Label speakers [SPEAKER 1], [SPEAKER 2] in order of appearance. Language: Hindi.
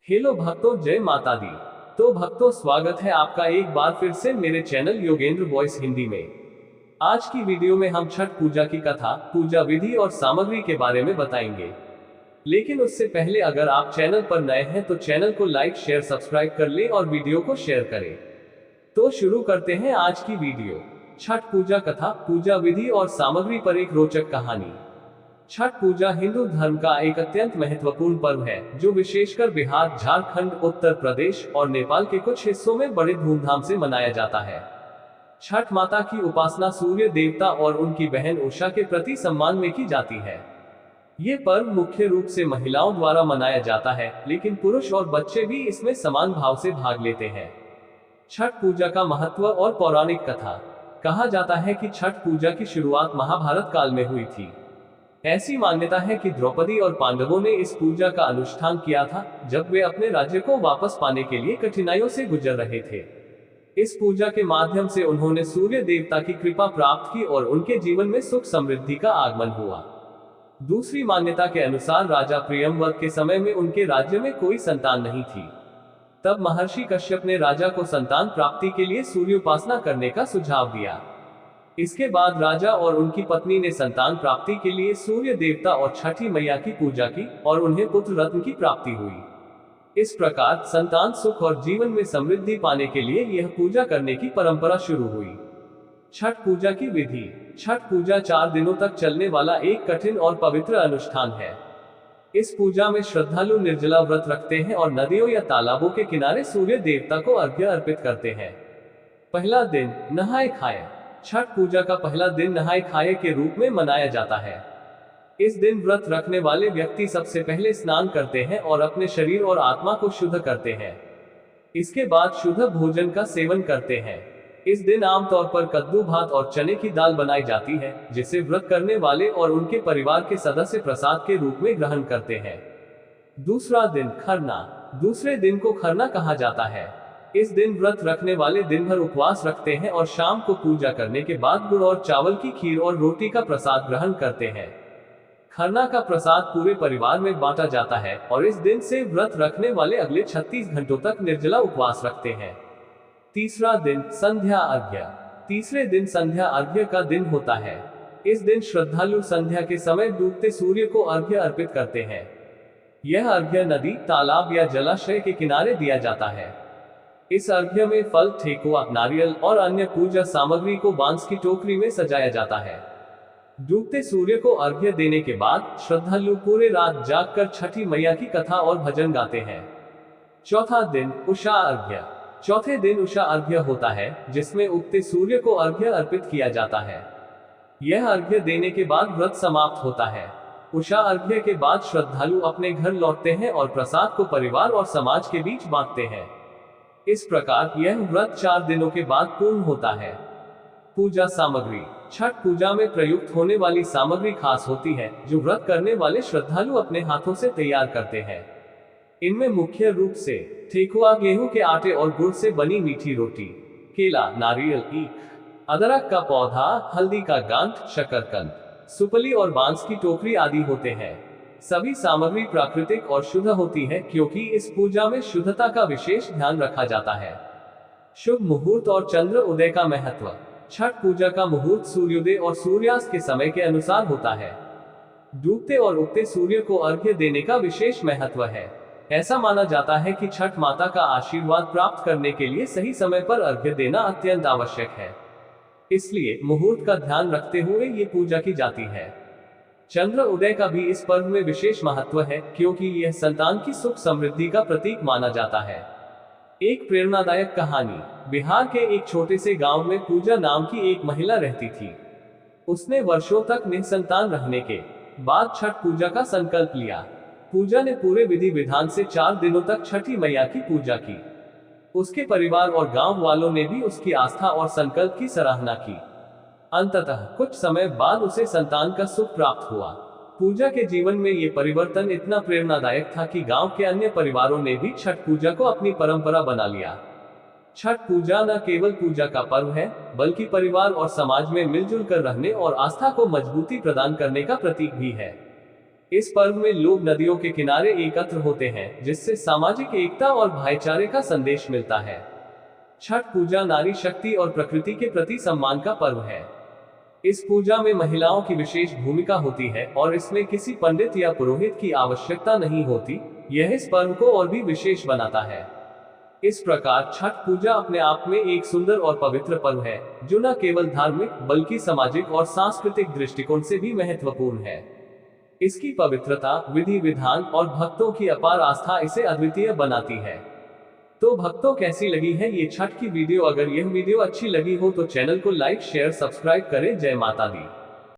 [SPEAKER 1] हेलो भक्तों, जय माता दी। तो भक्तों, स्वागत है आपका एक बार फिर से मेरे चैनल योगेंद्र वॉइस हिंदी में। आज की वीडियो में हम छठ पूजा की कथा, पूजा विधि और सामग्री के बारे में बताएंगे। लेकिन उससे पहले अगर आप चैनल पर नए हैं तो चैनल को लाइक शेयर सब्सक्राइब कर लें और वीडियो को शेयर करें। तो शुरू करते हैं आज की वीडियो। छठ पूजा कथा, पूजा विधि और सामग्री पर एक रोचक कहानी। छठ पूजा हिंदू धर्म का एक अत्यंत महत्वपूर्ण पर्व है, जो विशेषकर बिहार, झारखंड, उत्तर प्रदेश और नेपाल के कुछ हिस्सों में बड़े धूमधाम से मनाया जाता है। छठ माता की उपासना सूर्य देवता और उनकी बहन उषा के प्रति सम्मान में की जाती है। ये पर्व मुख्य रूप से महिलाओं द्वारा मनाया जाता है, लेकिन पुरुष और बच्चे भी इसमें समान भाव से भाग लेते हैं। छठ पूजा का महत्व और पौराणिक कथा। कहा जाता है कि छठ पूजा की शुरुआत महाभारत काल में हुई थी। ऐसी मान्यता है कि द्रौपदी और पांडवों ने इस पूजा का अनुष्ठान किया था, जब वे अपने राज्य को वापस पाने के लिए कठिनाइयों से गुजर रहे थे। इस पूजा के माध्यम से उन्होंने सूर्य देवता की कृपा प्राप्त की और उनके जीवन में सुख समृद्धि का आगमन हुआ। दूसरी मान्यता के अनुसार राजा प्रियंवद के समय में उनके राज्य में कोई संतान नहीं थी। तब महर्षि कश्यप ने राजा को संतान प्राप्ति के लिए सूर्योपासना करने का सुझाव दिया। इसके बाद राजा और उनकी पत्नी ने संतान प्राप्ति के लिए सूर्य देवता और छठी मैया की पूजा की और उन्हें पुत्र रत्न की प्राप्ति हुई। इस प्रकार संतान सुख और जीवन में समृद्धि पाने के लिए यह पूजा करने की परंपरा शुरू हुई। छठ पूजा की विधि। छठ पूजा 4 दिनों तक चलने वाला एक कठिन और पवित्र अनुष्ठान है। इस पूजा में श्रद्धालु निर्जला व्रत रखते हैं और नदियों या तालाबों के किनारे सूर्य देवता को अर्घ्य अर्पित करते हैं। पहला दिन, नहाए खाए। छठ पूजा का पहला दिन नहाए खाए के रूप में मनाया जाता है। इस दिन व्रत रखने वाले व्यक्ति सबसे पहले स्नान करते हैं और अपने शरीर और आत्मा को शुद्ध करते हैं। इसके बाद शुद्ध भोजन का सेवन करते हैं। इस दिन आमतौर पर कद्दू भात और चने की दाल बनाई जाती है, जिसे व्रत करने वाले और उनके परिवार के सदस्य प्रसाद के रूप में ग्रहण करते हैं। दूसरा दिन, खरना। दूसरे दिन को खरना कहा जाता है। इस दिन व्रत रखने वाले दिन भर उपवास रखते हैं और शाम को पूजा करने के बाद गुड़ और चावल की खीर और रोटी का प्रसाद ग्रहण करते हैं। खरना का प्रसाद पूरे परिवार में बांटा जाता है और इस दिन से व्रत रखने वाले अगले 36 घंटों तक निर्जला उपवास रखते हैं। तीसरा दिन, संध्या अर्घ्य। तीसरे दिन संध्या अर्घ्य का दिन होता है। इस दिन श्रद्धालु संध्या के समय डूबते सूर्य को अर्घ्य अर्पित करते हैं। यह अर्घ्य नदी, तालाब या जलाशय के किनारे दिया जाता है। इस अर्घ्य में फल, ठेकुआ, नारियल और अन्य पूजा सामग्री को बांस की टोकरी में सजाया जाता है। डूबते सूर्य को अर्घ्य देने के बाद श्रद्धालु पूरे रात जागकर छठी मैया की कथा और भजन गाते हैं। चौथा दिन, उषा अर्घ्य। चौथे दिन उषा अर्घ्य होता है, जिसमें उगते सूर्य को अर्घ्य अर्पित किया जाता है। यह अर्घ्य देने के बाद व्रत समाप्त होता है। उषा अर्घ्य के बाद श्रद्धालु अपने घर लौटते हैं और प्रसाद को परिवार और समाज के बीच बांटते हैं। इस प्रकार यह व्रत 4 दिनों के बाद पूर्ण होता है। पूजा सामग्री। छठ पूजा में प्रयुक्त होने वाली सामग्री खास होती है, जो व्रत करने वाले श्रद्धालु अपने हाथों से तैयार करते हैं। इनमें मुख्य रूप से ठेकुआ, गेहूं के आटे और गुड़ से बनी मीठी रोटी, केला, नारियल, ईख, अदरक का पौधा, हल्दी का गांठ, शकरकंद, सुपली और बांस की टोकरी आदि होते हैं। सभी सामग्री प्राकृतिक और शुद्ध होती है, क्योंकि इस पूजा में शुद्धता का विशेष ध्यान रखा जाता है। शुभ मुहूर्त और चंद्र उदय का महत्व। छठ पूजा का मुहूर्त सूर्योदय और सूर्यास्त के समय के अनुसार होता है। डूबते और उगते सूर्य को अर्घ्य देने का विशेष महत्व है। ऐसा माना जाता है कि छठ माता का आशीर्वाद प्राप्त करने के लिए सही समय पर अर्घ्य देना अत्यंत आवश्यक है। इसलिए मुहूर्त का ध्यान रखते हुए ये पूजा की जाती है। चंद्र उदय का भी इस पर्व में विशेष महत्व है, क्योंकि यह संतान की सुख समृद्धि का प्रतीक माना जाता है। एक प्रेरणादायक कहानी। बिहार के एक छोटे से गांव में पूजा नाम की एक महिला रहती थी। उसने वर्षों तक निसंतान रहने के बाद छठ पूजा का संकल्प लिया। पूजा ने पूरे विधि विधान से 4 दिनों तक छठी मैया की पूजा की। उसके परिवार और गांव वालों ने भी उसकी आस्था और संकल्प की सराहना की। अंततः कुछ समय बाद उसे संतान का सुख प्राप्त हुआ। पूजा के जीवन में ये परिवर्तन इतना प्रेरणादायक था कि गांव के अन्य परिवारों ने भी छठ पूजा को अपनी परंपरा बना लिया। छठ पूजा न केवल पूजा का पर्व है, बल्कि परिवार और समाज में मिलजुल कर रहने और आस्था को मजबूती प्रदान करने का प्रतीक भी है। इस पर्व में लोग नदियों के किनारे एकत्र होते हैं, जिससे सामाजिक एकता और भाईचारे का संदेश मिलता है। छठ पूजा नारी शक्ति और प्रकृति के प्रति सम्मान का पर्व है। इस पूजा में महिलाओं की विशेष भूमिका होती है और इसमें किसी पंडित या पुरोहित की आवश्यकता नहीं होती। यह इस पर्व को और भी विशेष बनाता है। इस प्रकार छठ पूजा अपने आप में एक सुंदर और पवित्र पर्व है, जो न केवल धार्मिक बल्कि सामाजिक और सांस्कृतिक दृष्टिकोण से भी महत्वपूर्ण है। इसकी पवित्रता, विधि विधान और भक्तों की अपार आस्था इसे अद्वितीय बनाती है। तो भक्तों, कैसी लगी है ये छठ की वीडियो? अगर यह वीडियो अच्छी लगी हो तो चैनल को लाइक शेयर सब्सक्राइब करें। जय माता दी।